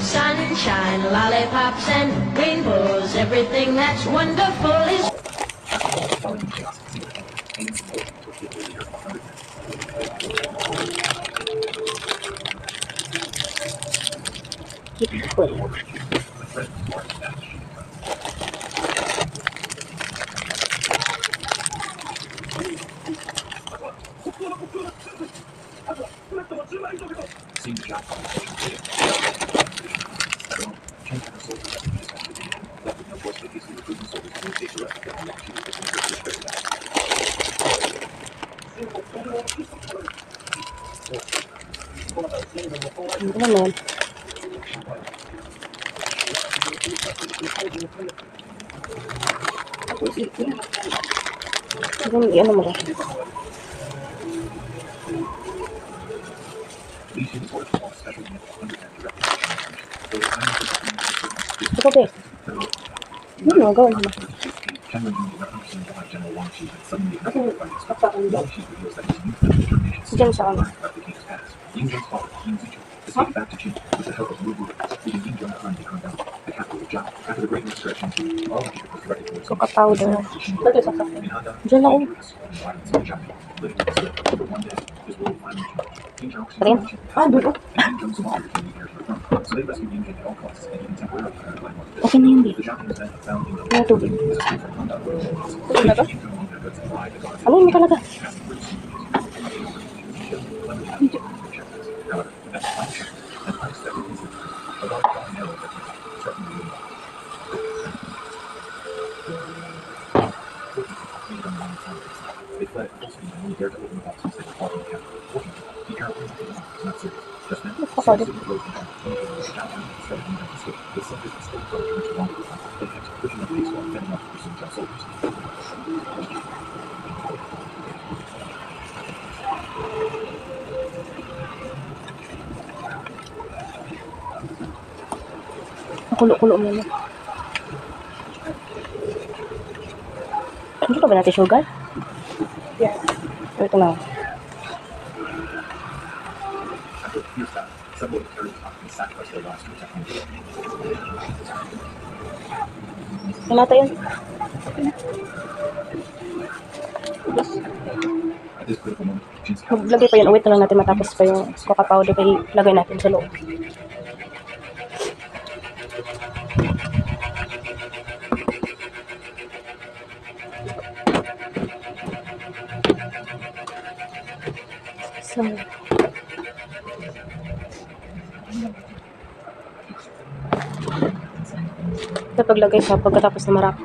sunshine, lollipops and rainbows. Everything that's wonderful is... Ano naman? Ano mo ba? Ito ba? Ano, gawin mo. Diyan sa ano. Coca powder. Diyan ako. Rin? Doon. Okay na yun, babe. May tubig. Tubig na to? Ano mo talaga? Napakasado. Kulo-kulo mo na. Hindi ka ba natin sugar? Yeah. Ito na. Hinata yun. Maglagay pa yun. Wait na lang natin matapos pa yung coca powder. Kaya ilagay natin sa loob. So, ito paglagay sa pagkatapos na marap.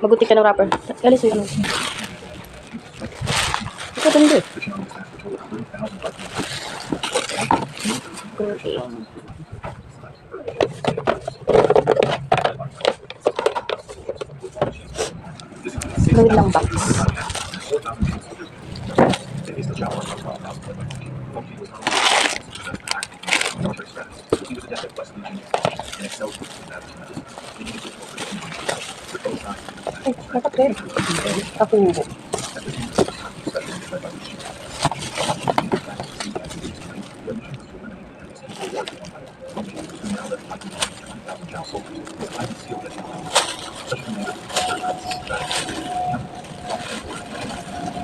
Maguti ka ng wrapper. Alis yun. Ito ganda eh. Guti. Gawin lang box. Ay, nakapit. Kapubo.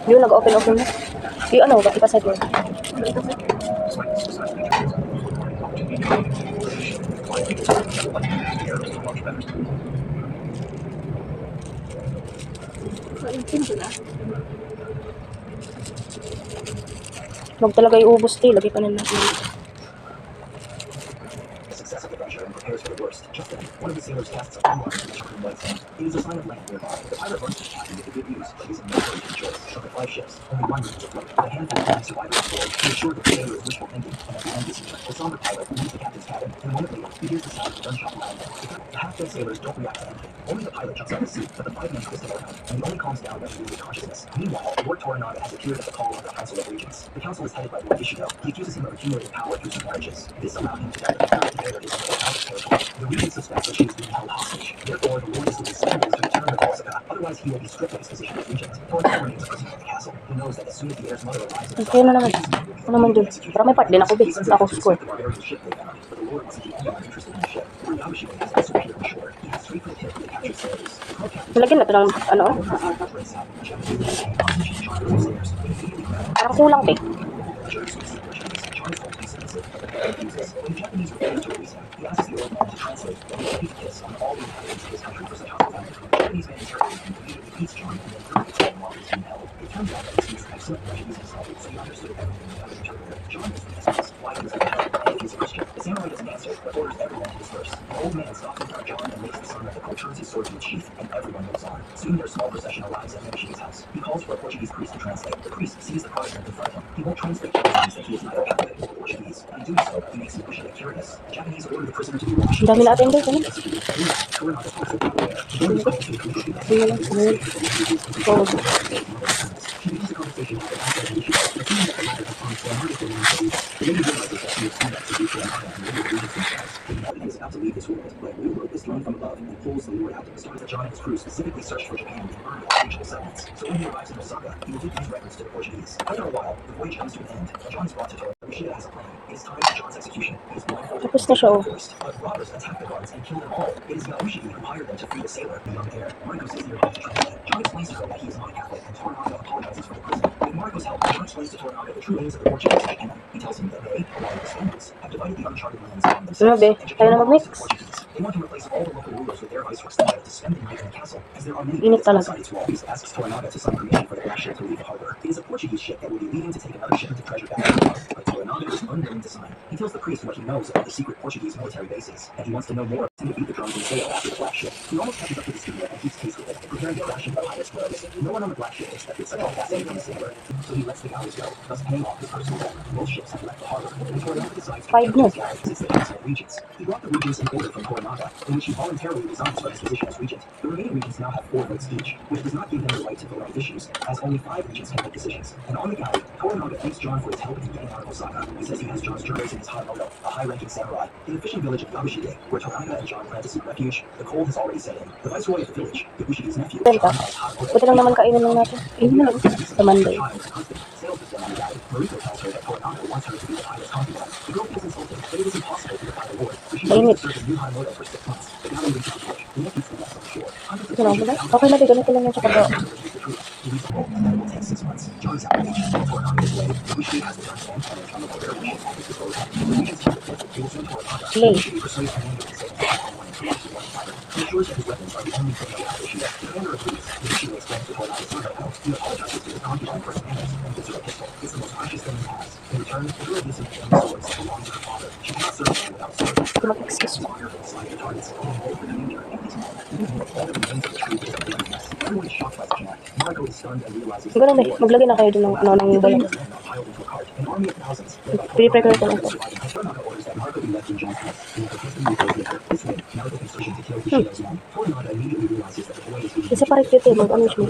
Yung nag-open mo. Yung ano, ipasad mo. Huwag talaga iubos tayo. Lagi pa na natin. Prepares for the worst. Just then, one of the sailors casts a bomb on the chocolate blood sand. It is a sign of life nearby. The pilot learns to captain with the good news, but he's military control. Chocolate 5 ships, only one was afloat. The handful of survivors aboard. He is sure that the sailor is wishful thinking, and at the end this year, the somber pilot leaves the captain's cabin, and a moment later, he hears the sound of gunshot loud. The half-dead sailors don't react to anything. Only the pilot jumps out of the seat, but the 5 men twist him around, and he only calms down when he loses consciousness. Meanwhile, Lord Toronado has appeared at the call of the Council of Regents. The council is headed by Lord Ishino. He accuses him of accumulating power through some marriages. This allowed him to gather the power together his own out of territory. The Regent suspects that she is being held hostage. Therefore, the Lord is to scandals to return the Corsica. Otherwise, he will be stripped of his position as regent. Toronado remains a prisoner at the castle. He knows that as soon as the heir's mother arrives, Okay na naman. Ano naman dun? Parang may part din ako, be. Ako score. The barbarian ship they found, but the Lord wasn't the only one interested in the ship. When Yabushi has disappeared on shore, he has straight for the pit with the captured sailors. The club captain Nalagyan na to ng, ano, breaks out. Japanese hostage John and the sailors, but immediately grab parang kulang, be. jerks with the Portuguese. John is told to be submissive, but the man refuses. When the Japanese refuse to release him, he asks the old man to translate and repeat the kiss on all the inhabitants of his country for such hospitality. The Japanese man interprets and immediately beats John and then thoroughly tells him while he's being held. It turns out that this was excellent Portuguese himself, so he understood everything without an interpreter. John is asks why he was being held and if he's a Christian. The samurai doesn't answer, but orders everyone to disperse. The old man stops in front of John and makes the sign that the coat turns his sword to its sheath, and everyone moves on. Soon their small procession arrives at Yabushi's house. He calls for a Portuguese priest to translate. The priest sees the Protestant in front of him. He won't translate because he means that he is neither Catholic nor Portuguese. In doing so, he makes Yabushi curious. The Japanese order the prisoner to be washed. Ang dami na attenders, ano? Toranaga talks about where the order is called to the priest. Sige lang, sige. Oo. She begins the conversation with the Yabushi, assuming that the latter has promised Toranaga to remain free. The lady realizes that she has seen that to be Toranaga and the religious themselves. He is about to leave this world, but a new rope is thrown from above and pulls the Lord out. The story that John and his crew specifically searched for Japan and burned all regional settlements. So when he arrives in Osaka, he will give these records to the Portuguese. After a while, the voyage comes to an end. John is brought to Toranaga. Yoshida has a plan. It is time for John's execution. He is blindfolded Tapos na siya, oh. first, but robbers attack the guards and kill them all. It is Yabushi who hired them to free the sailor, the young heir. Mariko says they're about to translate. John explains to her that he is not a Catholic, and Toranaga apologizes for the prison. With Mariko's help, John explains to Toranaga the true names of the Portuguese in Japan. He tells him that they, along with the Spaniards, have divided the uncharted lands among themselves. Ano, be? And Tayo Japan na belongs to mag-mix. the Portuguese. They want to replace all the local rulers with their viceroy instead to spend the night in the castle, as there are many Init idiots talaga. outside its walls. He asks Toranaga to sign permission for the glass ship to leave the harbor. It is a Portuguese ship that will be leaving to take another shipment of treasure back to the harbor, but Toranaga is unwilling to sign. He tells the priest what he knows about the secret Portuguese military bases, and he wants to know more about him to beat the drums and sail after the black ship. He almost catches up to the studio and keeps pace with it, preparing to crash into the highest roads. No one on the black ship expected such a audacity from the sailor, so he lets the galleys go, thus paying off his personal debt. Both ships have left the harbor, and Toranaga decides to Five no. since the council of regents. He brought the regents an order from Toranaga, in which he voluntarily resigns from his position as regent. The remaining regents now have 4 votes each, which does not give them the right to vote on issues, as only 5 regents can make decisions. And on the galley, Toranaga thanks John for his help in getting out of Osaka. He says he has John's jurors in his Hanamoto, a high-ranking samurai, in the fishing village of Yabushige, where Toranaga and John plan to seek refuge. The cold has already set in. The viceroy of the village, Yabushige's nephew, Benta. John has Hanamoto. Buti lang naman kainin lang natin. Ayun na lang. Sa Monday. Sails with them on the galley. Mariko tells her that Toranaga wants her to be the pilot's concubine. The girl feels insulted, but it is impossible to defy the Lord. So she agrees to serve a new high moto for 6 months. The galley reaches the port. The net meets the nets on the shore. Hundreds of Ito lang soldiers ba? down Okay na, be. Ganito lang yan sa pagkaw. he reads the book, and it will take 6 months. John is outraged. Toranaga is late. Yabushi has the turn stand planned on the water of the ship at his disposal. The regents tell the port. They will send Toranaga. Late. Yabushi persuades the man to say he ensures that his weapons are the only thing that Yabushi. The commander agrees. Yabushi explains to Toranaga how he apologizes to his concubine for his manners and gives her a pistol. It's the most precious thing he has. In return, the girl gives him the swords that belong to her father. She cannot serve him without swords. Mag-excuse mo. Slide the targets. Everyone is shocked by the plan. Mariko is stunned and realizes Siguro, be. Maglagay na kayo dun ng, ano, ng balon. piled into a cart. An army of thousands, led by Prepare ko na ito. Toranaga orders that Mariko be left in John's house and that the husband be killed later. This way, Mariko can search to kill Kishido's men. Toranaga immediately realizes that the boy is being Isa-separate dito, mag-ano siya.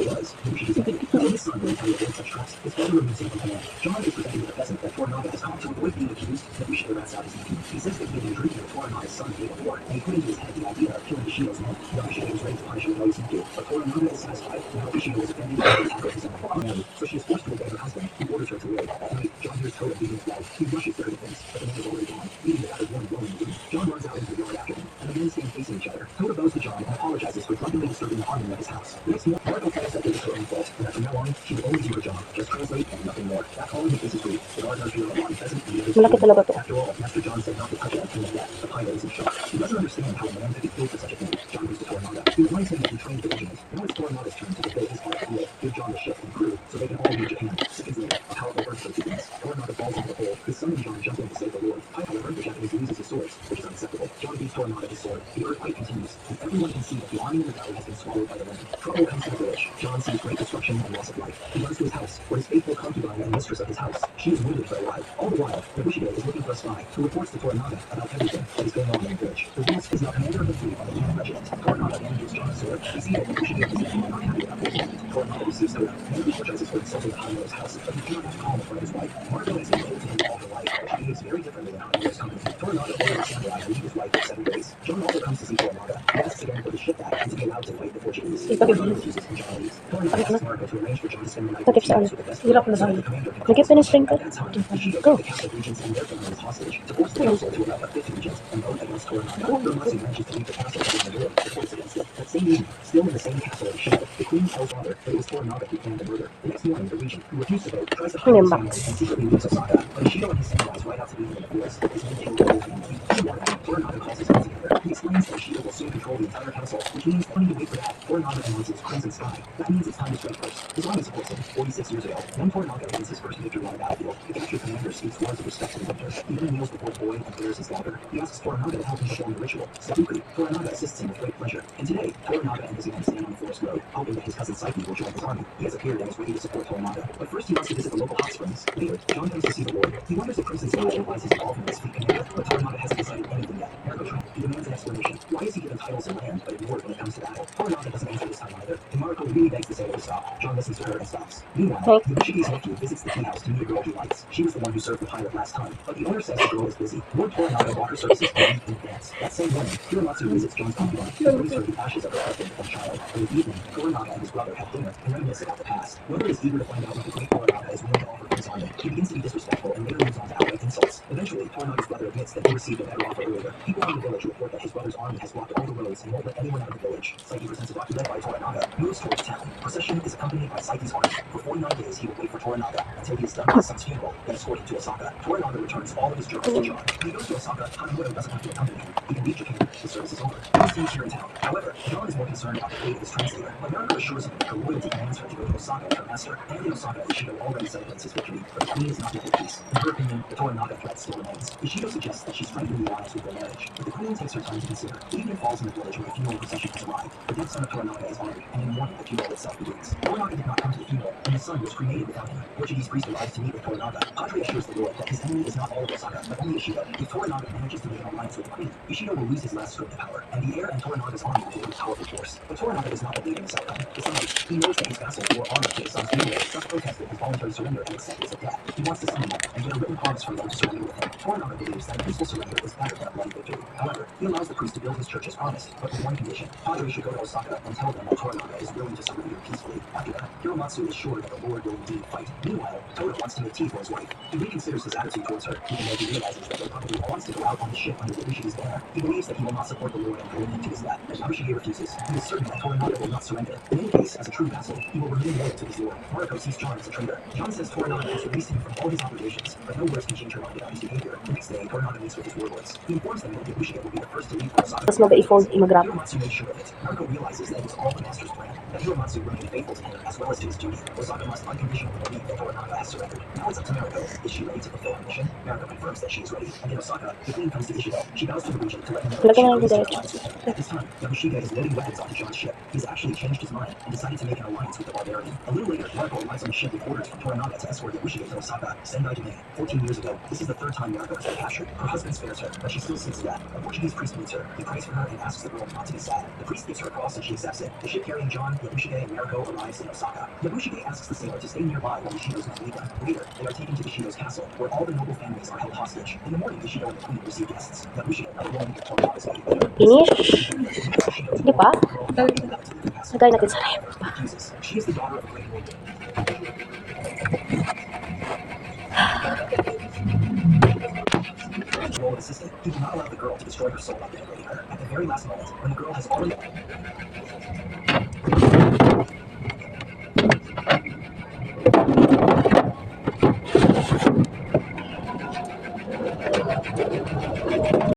his son will tell you avoid such traps. His father removes him from command. John is presenting with a peasant that Toranaga has come to avoid being accused that Yoshida rats out his name. He says that he had been drinking with Toranaga's son the day before, and he put into his head the idea of killing Kishido's men. Yoshida was ready to punish him with no reason to, but Toranaga is satisfied and how Kishido was offended by the attack of his own. So she is forced to obey her husband, who orders her to live. At night, John hears Toa beating his wife. He rushes to her defense, but the man is already gone, leaving the battered woman alone in the room. John runs out into the yard after him, and the men stand facing each other. Toa bows to John and apologizes for drunkenly disturbing the harmony of his house. The next morning, Mariko accepts that it was her own fault, and that from now on, she will only do her job, just translate and nothing more. Back home, he faces grief. The gardener fear of one peasant and the others. Malaki talaga to. After all, Master John said not to touch anything like that. The pilot is in shock. He doesn't understand how a man could be killed for such a thing. John goes to Toranaga. He reminds him that he trained the regiment. Now it's Toranaga's turn to fulfill his part of the deal. Give John the ship and crew, so they can all leave Japan. Seconds later, a powerful earthquake begins. Toranaga falls into the hole. His son and John jump in to save the Lord. However, the Japanese loses his swords, which is unacceptable. John gives Toranaga his sword. The earthquake continues, and everyone can see that the army in the valley has been swallowed by the wind. Trouble comes to the village. John sees great destruction and loss of life. He runs to his house, where his faithful concubine and mistress of his house. She is wounded but alive. All the while, Yabushige is looking for a spy who reports to Toranaga about everything that is going on in the village. The Wolf is now commander of the fleet of the Planet Regiment. Toranaga interviews John Sword. We see that Ibushi is not happy about this moment. Toranaga receives Soda. Man apologizes for insulting the Hanamoto's house, but he cannot have calm in front of his wife. Marco has been told to him all her life, but she behaves very differently than Hanamoto's company. Toranaga orders a samurai to leave his wife for 7 days. John also comes to see Toranaga. He asks again for his ship back and to be allowed to fight the Portuguese. Toranaga refuses and John leaves. Toranaga asks Marco to arrange for John to spend the night Takip with saan? the best Hirap na friend. saan. The commander can Lagyan pa ng string ko. at that time, Ishido Go. took the Catholic regents and their families hostage to force the council to allow a fifth regent and vote against Toranaga. Hiromatsu manages to leave the castle but the majority supports against it. That same evening, still in the same castle as Ishido, the queen tells father that it was Toranaga who planned the murder. The next morning, the regent, who refused to vote, tries to hide his family and secretly leaves Osaka, but Ishido and his samurais ride out to meet him in the forest. His men kill the whole family. Meanwhile, Toranaga calls his men together. He explains that Ishido will soon control the entire castle, which means that we need to wait for that. Toranaga announces Crimson Sky. That means it's time to strike first. His army supports him. 46 years ago, when Toranaga wins his first victory on the battlefield, the captured commander speaks words of respect to the victor. He then kneels before the boy and clears his dagger. He asks Toranaga to help him perform the ritual. Seppuku. Toranaga assists him with great pleasure. And today, Toranaga and his men stand on the forest road, hoping that his cousin Psyche will join his army. He has appeared and is ready to support Toranaga. But first he wants to visit the local hot springs. Later, John comes to see the Lord. He wonders if Crimson Sky implies his involvement as fleet commander, but Toranaga hasn't decided anything yet. Marco tries. He demands an explanation. Why is he given titles and land, but ignored when it comes to battle? Toranaga doesn't answer this time either. And Marco really begs the sailor to stop. John listens to her and stops. Meanwhile, Yabushige's nephew visits the tea house to meet a girl he likes. She was the one who served the pilot last time, but the owner says the girl is busy. Lord Toranaga bought her services for a week in advance. That same morning, Hiromatsu visits John's concubine. He brings her the ashes of her husband and child. In the evening, Toranaga and his brother have dinner and reminisce about the past. Lover is eager to find out what the great Toranaga is willing to offer his army. He begins to be disrespectful and later moves on to outright insults. Eventually, Toranaga's brother admits that he received a better offer earlier. People in the village report that his brother's army has blocked all the roads and won't let anyone out of the village. Psyche presents a document led by Toranaga, moves towards town. Procession is accompanied by Psyche's army. For 49 days, he will wait for Toranaga until he is done with his son's funeral, then escort him to Osaka. Toranaga returns all of his journals to John. When he goes to Osaka, Hanamoto doesn't have to accompany him. He can leave Japan. The service is over. He stays here in town. However, John is more concerned about the fate of his translator. America assures him that her loyalty commands her to go to Osaka with her master, and in Osaka, Ishido already celebrates his victory, but the queen is not yet at peace. In her opinion, the Toranaga threat still remains. Ishido suggests that she strengthen the alliance with their marriage, but the queen takes her time to consider. Evening falls in the village where the funeral procession has arrived. The dead son of Toranaga is honored, and in the morning, the funeral itself begins. Toranaga did not come to the funeral, and his son was cremated without him. Portuguese priest arrives to meet with Toranaga. Padre assures the Lord that his enemy is not all of Osaka, but only Ishido. If Toranaga manages to make an alliance with the queen, Ishido will lose his last scope of power, and the heir and Toranaga's army will become a powerful force. But Toranaga does not believe in this outcome. Besides, he knows that his vassals who are armored to his son's funeral just protested his voluntary surrender and acceptance of death. He wants to summon them and get a written promise from them to surrender with him. Toranaga believes that a peaceful surrender is better than a bloody victory. However, he allows the priest to build his church as promised, but with one condition. Padre should go to Osaka and tell them that Toranaga is willing to surrender peacefully. After that, Hiromatsu is sure that the Lord will indeed fight. Meanwhile, Toda wants to make tea for his wife. He reconsiders his attitude towards her, even though he realizes that he probably wants to go out on the ship under Yabushige's banner. He believes that he will not support the Lord and go into his death, but Yabushige refuses. He is certain that Toranaga will not surrender. In any case, as a true vassal, he will remain loyal to his lord. Mariko sees John as a traitor. John says Toranaga has released him from all his obligations, but no words can change her mind about his behavior. The next day, Toranaga meets with his warlords. He informs them that Yabushige will be the first to leave for Osaka. Tapos mag-i-fold, mag-wrap. Hiromatsu made sure of it. Mariko realizes that it was all the master's plan, that Hiromatsu remained faithful to him as well as to his duty. Osaka must unconditionally believe that Toranaga has surrendered. Now it's up to Mariko. Is she ready to fulfill her mission? Mariko confirms that she is ready, and in Osaka, the queen comes to Ishido. She bows to the regent to let him know that she agrees to alliance with him. At this time, Yabushige is loading weapons onto John's ship. He's actually changed his mind and decided to make an alliance with the barbarian. A little later, Mariko arrives on the ship with orders from Toranaga to escort Yabushige to Osaka, Sendai domain. 14 years ago, this is the third time Mariko has been captured. Her husband spares her, but she still seeks death. A Portuguese priest meets her. He prays for her and asks the girl not to be sad. The priest gives her a cross and she accepts it. The ship carrying John, Yabushige, and Mariko arrives in Osaka. Yabushige asks the sailor to stay nearby while Ishido's men leave them. Later, they are taken to Ishido's castle, where all the noble families are held hostage. In the morning, Ishido and the queen receive guests. Yabushige, alone with Toranaga, is later. Finish. Di ba? Lagay natin sa ref. Refuses. She is the daughter of a great lord. Role of assistant, he will not allow the girl to destroy her soul by denigrating her. At the very last moment, when the girl has already